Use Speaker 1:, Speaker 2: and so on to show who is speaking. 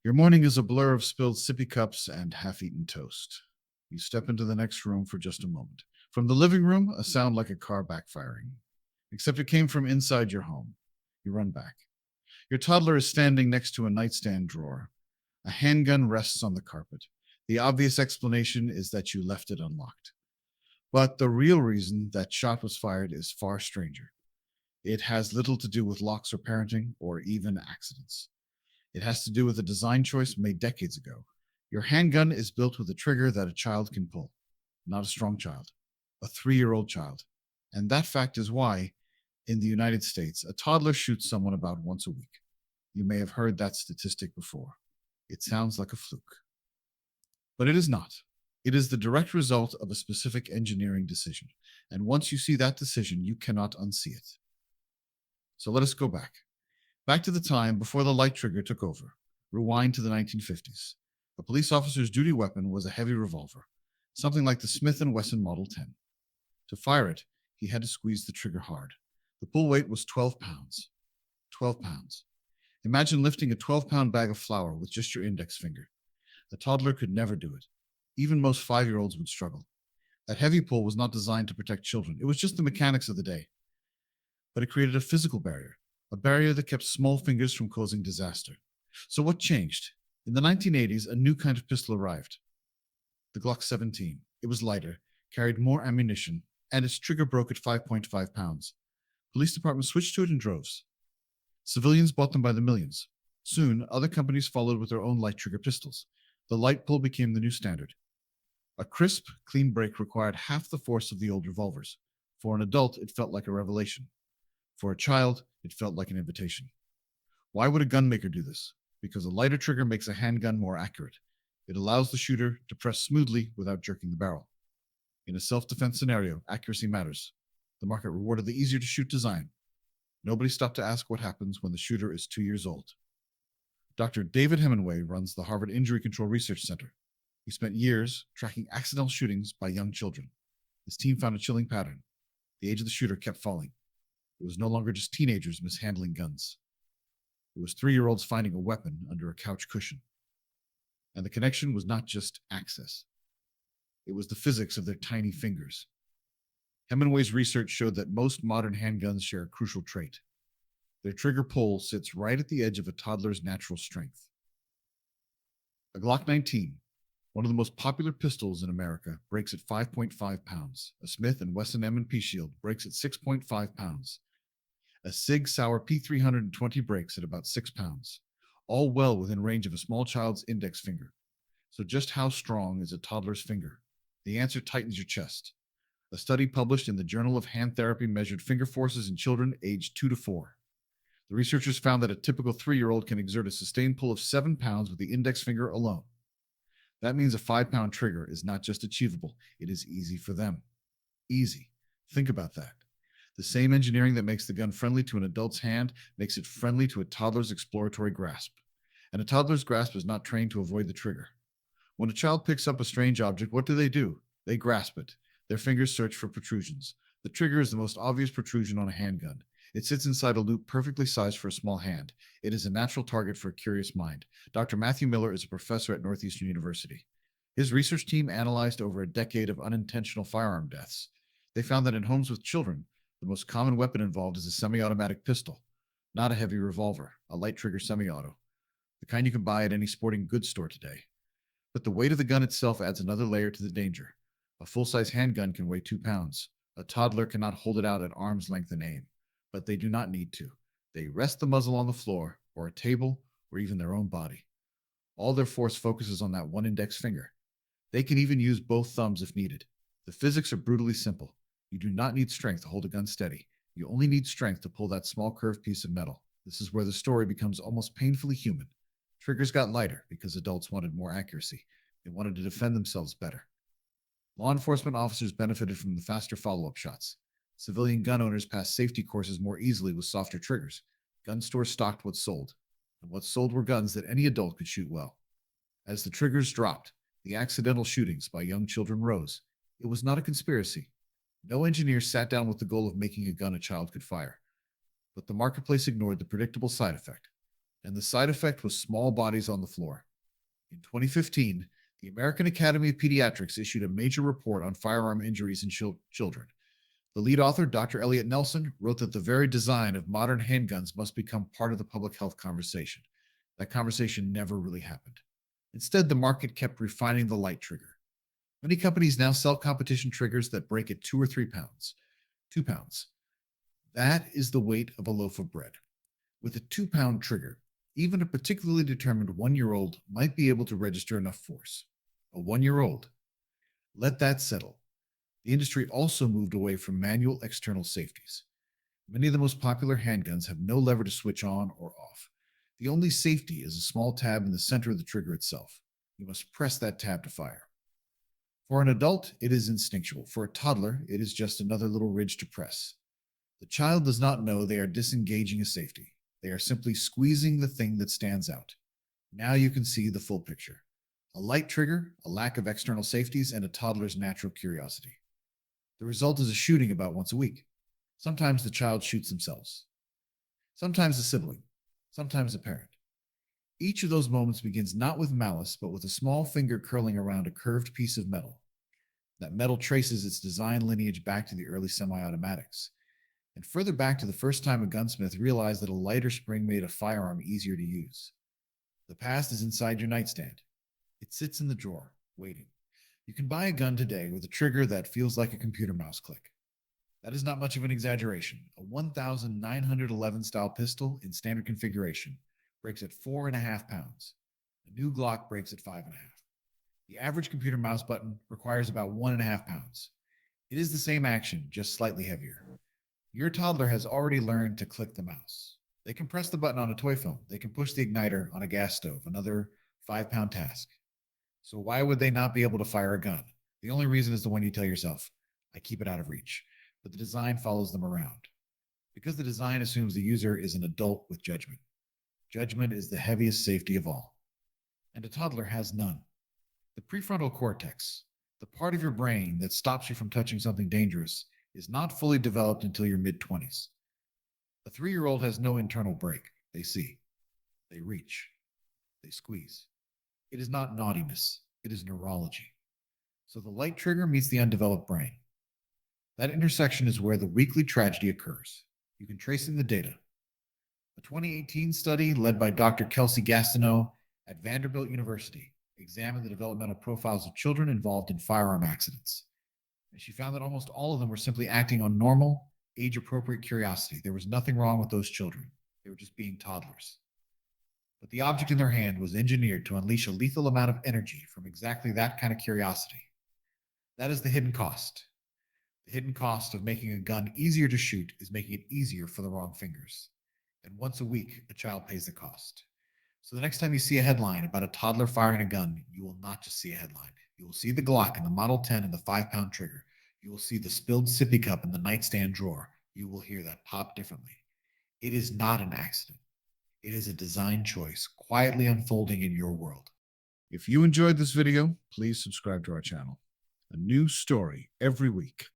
Speaker 1: Your morning is a blur of spilled sippy cups and half-eaten toast. You step into the next room for just a moment. From the living room, a sound like a car backfiring. Except it came from inside your home. You run back. Your toddler is standing next to a nightstand drawer. A handgun rests on the carpet. The obvious explanation is that you left it unlocked. But the real reason that shot was fired is far stranger. It has little to do with locks or parenting or even accidents. It has to do with a design choice made decades ago. Your handgun is built with a trigger that a child can pull, not a strong child, a 3-year-old child. And that fact is why, in the United States, a toddler shoots someone about once a week. You may have heard that statistic before. It sounds like a fluke. But it is not. It is the direct result of a specific engineering decision. And once you see that decision, you cannot unsee it. So let us go back. Back to the time before the light trigger took over. Rewind to the 1950s. A police officer's duty weapon was a heavy revolver, something like the Smith & Wesson Model 10. To fire it, he had to squeeze the trigger hard. The pull weight was 12 pounds. 12 pounds. Imagine lifting a 12-pound bag of flour with just your index finger. A toddler could never do it. Even most 5-year-olds would struggle. That heavy pull was not designed to protect children. It was just the mechanics of the day. But it created a physical barrier, a barrier that kept small fingers from causing disaster. So what changed? In the 1980s, a new kind of pistol arrived. The Glock 17. It was lighter, carried more ammunition, and its trigger broke at 5.5 pounds. Police departments switched to it in droves. Civilians bought them by the millions. Soon, other companies followed with their own light trigger pistols. The light pull became the new standard. A crisp, clean break required half the force of the old revolvers. For an adult, it felt like a revelation. For a child, it felt like an invitation. Why would a gunmaker do this? Because a lighter trigger makes a handgun more accurate. It allows the shooter to press smoothly without jerking the barrel. In a self-defense scenario, accuracy matters. The market rewarded the easier-to-shoot design. Nobody stopped to ask what happens when the shooter is 2 years old. Dr. David Hemenway runs the Harvard Injury Control Research Center. He spent years tracking accidental shootings by young children. His team found a chilling pattern. The age of the shooter kept falling. It was no longer just teenagers mishandling guns. It was 3-year-olds finding a weapon under a couch cushion. And the connection was not just access. It was the physics of their tiny fingers. Hemenway's research showed that most modern handguns share a crucial trait. Their trigger pull sits right at the edge of a toddler's natural strength. A Glock 19, one of the most popular pistols in America, breaks at 5.5 pounds. A Smith & Wesson M&P Shield breaks at 6.5 pounds. A Sig Sauer P320 breaks at about 6 pounds, all well within range of a small child's index finger. So just how strong is a toddler's finger? The answer tightens your chest. A study published in the Journal of Hand Therapy measured finger forces in children aged 2 to 4. The researchers found that a typical 3-year-old can exert a sustained pull of 7 pounds with the index finger alone. That means a 5-pound trigger is not just achievable, it is easy for them. Easy. Think about that. The same engineering that makes the gun friendly to an adult's hand makes it friendly to a toddler's exploratory grasp. And a toddler's grasp is not trained to avoid the trigger. When a child picks up a strange object, what do? They grasp it. Their fingers search for protrusions. The trigger is the most obvious protrusion on a handgun. It sits inside a loop perfectly sized for a small hand. It is a natural target for a curious mind. Dr. Matthew Miller is a professor at Northeastern University. His research team analyzed over a decade of unintentional firearm deaths. They found that in homes with children, the most common weapon involved is a semi-automatic pistol, not a heavy revolver, a light trigger semi-auto, the kind you can buy at any sporting goods store today. But the weight of the gun itself adds another layer to the danger. A full-size handgun can weigh 2 pounds. A toddler cannot hold it out at arm's length and aim, but they do not need to. They rest the muzzle on the floor, or a table, or even their own body. All their force focuses on that one index finger. They can even use both thumbs if needed. The physics are brutally simple. You do not need strength to hold a gun steady. You only need strength to pull that small curved piece of metal. This is where the story becomes almost painfully human. Triggers got lighter because adults wanted more accuracy. They wanted to defend themselves better. Law enforcement officers benefited from the faster follow-up shots. Civilian gun owners passed safety courses more easily with softer triggers. Gun stores stocked what sold. And what sold were guns that any adult could shoot well. As the triggers dropped, the accidental shootings by young children rose. It was not a conspiracy. No engineer sat down with the goal of making a gun a child could fire. But the marketplace ignored the predictable side effect. and the side effect was small bodies on the floor. In 2015, the American Academy of Pediatrics issued a major report on firearm injuries in children. The lead author, Dr. Elliot Nelson, wrote that the very design of modern handguns must become part of the public health conversation. That conversation never really happened. Instead, the market kept refining the light trigger. Many companies now sell competition triggers that break at 2 or 3 pounds. 2 pounds. That is the weight of a loaf of bread. With a 2 pound trigger, even a particularly determined 1-year-old might be able to register enough force. A 1-year-old. Let that settle. The industry also moved away from manual external safeties. Many of the most popular handguns have no lever to switch on or off. The only safety is a small tab in the center of the trigger itself. You must press that tab to fire. For an adult, it is instinctual. For a toddler, it is just another little ridge to press. The child does not know they are disengaging a safety. They are simply squeezing the thing that stands out. Now you can see the full picture. A light trigger, a lack of external safeties, and a toddler's natural curiosity. The result is a shooting about once a week. Sometimes the child shoots themselves. Sometimes a sibling. Sometimes a parent. Each of those moments begins not with malice, but with a small finger curling around a curved piece of metal. That metal traces its design lineage back to the early semi-automatics, and further back to the first time a gunsmith realized that a lighter spring made a firearm easier to use. The past is inside your nightstand. It sits in the drawer, waiting. You can buy a gun today with a trigger that feels like a computer mouse click. That is not much of an exaggeration. A 1911 style pistol in standard configuration breaks at 4.5 pounds. A new Glock breaks at 5.5. The average computer mouse button requires about 1.5 pounds. It is the same action, just slightly heavier. Your toddler has already learned to click the mouse. They can press the button on a toy phone. They can push the igniter on a gas stove, another 5-pound task. So why would they not be able to fire a gun? The only reason is the one you tell yourself, I keep it out of reach. But the design follows them around. Because the design assumes the user is an adult with judgment. Judgment is the heaviest safety of all. And a toddler has none. The prefrontal cortex, the part of your brain that stops you from touching something dangerous, is not fully developed until your mid-20s. A 3-year-old has no internal brake. They see. They reach. They squeeze. It is not naughtiness. It is neurology. So the light trigger meets the undeveloped brain. That intersection is where the weekly tragedy occurs. You can trace in the data. A 2018 study led by Dr. Kelsey Gastineau at Vanderbilt University examined the developmental profiles of children involved in firearm accidents. And she found that almost all of them were simply acting on normal, age-appropriate curiosity. There was nothing wrong with those children. They were just being toddlers. But the object in their hand was engineered to unleash a lethal amount of energy from exactly that kind of curiosity. That is the hidden cost. The hidden cost of making a gun easier to shoot is making it easier for the wrong fingers. And once a week, a child pays the cost. So the next time you see a headline about a toddler firing a gun, you will not just see a headline. You will see the Glock and the Model 10 and the 5-pound trigger. You will see the spilled sippy cup in the nightstand drawer. You will hear that pop differently. It is not an accident. It is a design choice quietly unfolding in your world. If you enjoyed this video, please subscribe to our channel. A new story every week.